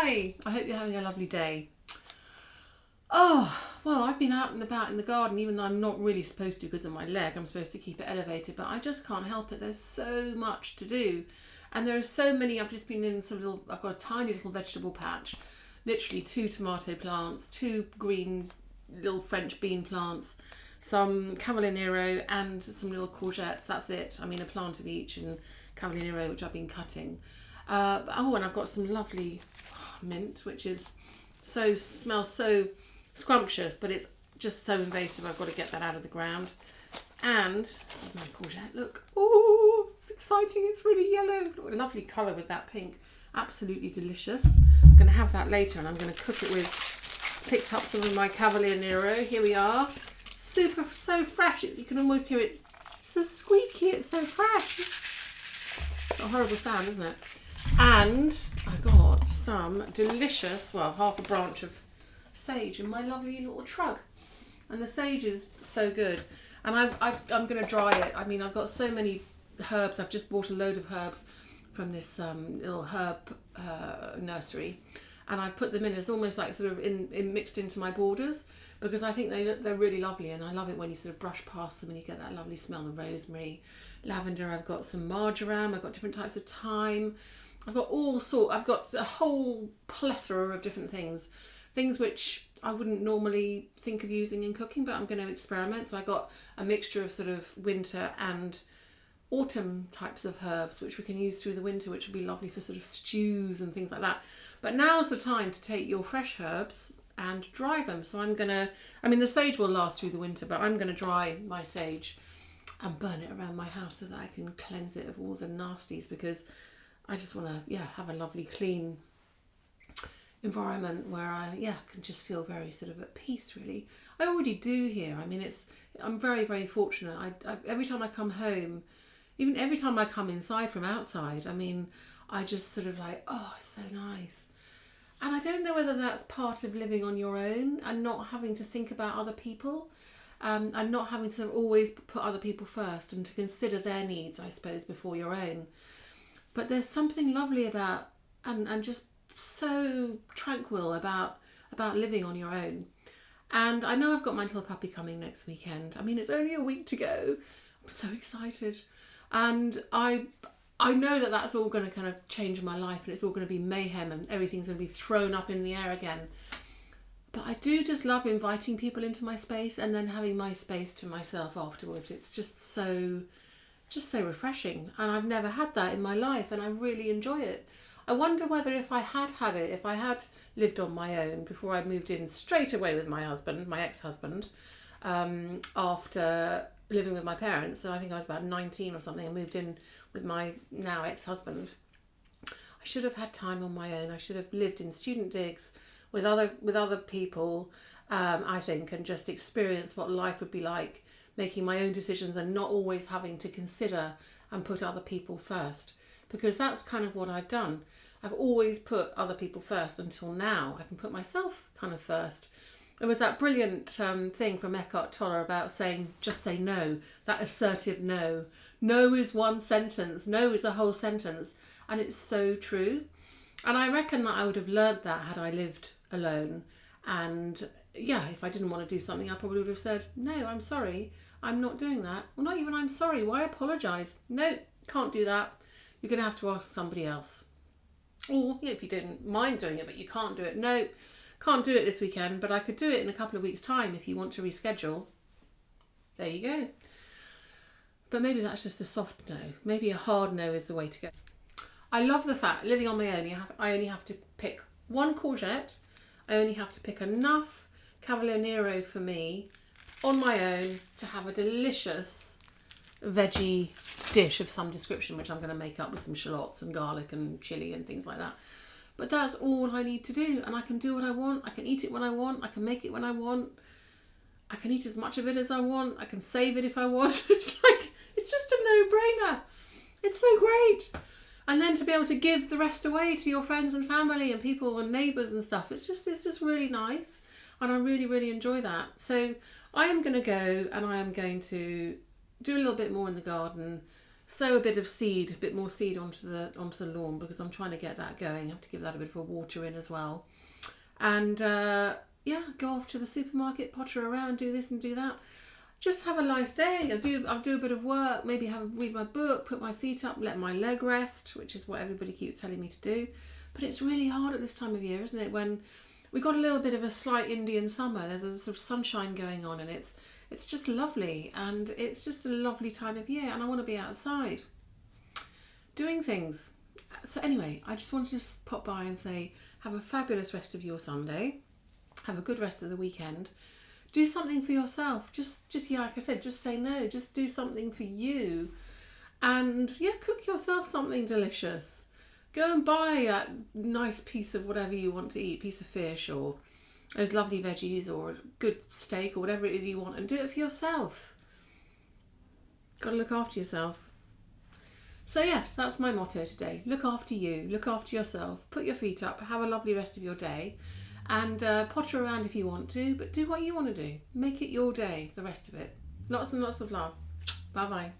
Hi, I hope you're having a lovely day. Oh, well, I've been out and about in the garden, even though I'm not really supposed to because of my leg. I'm supposed to keep it elevated, but I just can't help it. There's so much to do. And there are so many, I've just been in some little, I've got a tiny little vegetable patch, literally 2 tomato plants, 2 green little French bean plants, some Cavalier Nero and some little courgettes. That's it. I mean, a plant of each, and Cavalier Nero, which I've been cutting. And I've got some lovely mint, which is smells so scrumptious, but it's just so invasive. I've got to get that out of the ground. And this is my courgette. Look, oh, it's exciting. It's really yellow. Look, a lovely colour with that pink. Absolutely delicious. I'm going to have that later, and I'm going to cook it with. Picked up some of my Cavalier Nero. Here we are. So fresh. You can almost hear it. It's so squeaky. It's so fresh. It's a horrible sound, isn't it? And I got some delicious, well, half a branch of sage in my lovely little trug. And the sage is so good. And I'm going to dry it. I mean, I've got so many herbs. I've just bought a load of herbs from this little herb nursery. And I put them in. It's almost like sort of in mixed into my borders, because I think they're really lovely. And I love it when you sort of brush past them and you get that lovely smell of rosemary, lavender. I've got some marjoram. I've got different types of thyme. I've got I've got a whole plethora of different things which I wouldn't normally think of using in cooking, but I'm going to experiment. So I got a mixture of sort of winter and autumn types of herbs, which we can use through the winter, which would be lovely for sort of stews and things like that. But now's the time to take your fresh herbs and dry them. So the sage will last through the winter, but I'm going to dry my sage and burn it around my house so that I can cleanse it of all the nasties, because I just want to, have a lovely clean environment where I, can just feel very sort of at peace, really. I already do here. I mean, I'm very, very fortunate. I every time I come home, even every time I come inside from outside, I mean, I just sort of like, oh, it's so nice. And I don't know whether that's part of living on your own and not having to think about other people, and not having to sort of always put other people first and to consider their needs, I suppose, before your own. But there's something lovely about and just so tranquil about living on your own. And I know I've got my little puppy coming next weekend. I mean, it's only a week to go. I'm so excited. And I know that that's all going to kind of change my life, and it's all going to be mayhem and everything's going to be thrown up in the air again. But I do just love inviting people into my space and then having my space to myself afterwards. It's just so refreshing, and I've never had that in my life, and I really enjoy it. I wonder whether if I had lived on my own before I moved in straight away with my ex-husband, after living with my parents. So I think I was about 19 or something. I moved in with my now ex-husband. I should have had time on my own. I should have lived in student digs with other people, I think, and just experienced what life would be like, making my own decisions and not always having to consider and put other people first. Because that's kind of what I've done. I've always put other people first until now. I can put myself kind of first. There was that brilliant thing from Eckhart Tolle about just say no, that assertive no. No is one sentence, no is a whole sentence. And it's so true. And I reckon that I would have learned that had I lived alone. And if I didn't want to do something, I probably would have said, no, I'm sorry, I'm not doing that. Well, not even I'm sorry, why apologise? No, can't do that. You're going to have to ask somebody else. Or if you didn't mind doing it, but you can't do it. No, can't do it this weekend, but I could do it in a couple of weeks' time if you want to reschedule. There you go. But maybe that's just a soft no. Maybe a hard no is the way to go. I love the fact, living on my own, I only have to pick one courgette. I only have to pick enough Cavalier Nero for me on my own to have a delicious veggie dish of some description, which I'm going to make up with some shallots and garlic and chilli and things like that. But that's all I need to do, and I can do what I want. I can eat it when I want. I can make it when I want. I can eat as much of it as I want. I can save it if I want. It's just a no-brainer. It's so great. And then to be able to give the rest away to your friends and family and people and neighbours and stuff, it's just really nice, and I really, really enjoy that. So I am going to go and I am going to do a little bit more in the garden, sow a bit of seed, a bit more seed onto the lawn, because I'm trying to get that going. I have to give that a bit of a water in as well. And yeah, go off to the supermarket, potter around, do this and do that. Just have a nice day. I'll do a bit of work, maybe read my book, put my feet up, let my leg rest, which is what everybody keeps telling me to do. But it's really hard at this time of year, isn't it? When we got a little bit of a slight Indian summer, there's a sort of sunshine going on, and it's just lovely, and it's just a lovely time of year, and I want to be outside doing things. So anyway, I just wanted to pop by and say, have a fabulous rest of your Sunday. Have a good rest of the weekend. Do something for yourself. Just yeah, like I said, just say no. Just do something for you. And yeah, cook yourself something delicious. Go and buy a nice piece of whatever you want to eat, piece of fish or those lovely veggies or a good steak or whatever it is you want, and do it for yourself. Got to look after yourself. So yes, that's my motto today. Look after you, look after yourself, put your feet up, have a lovely rest of your day, and potter around if you want to, but do what you want to do. Make it your day, the rest of it. Lots and lots of love. Bye bye.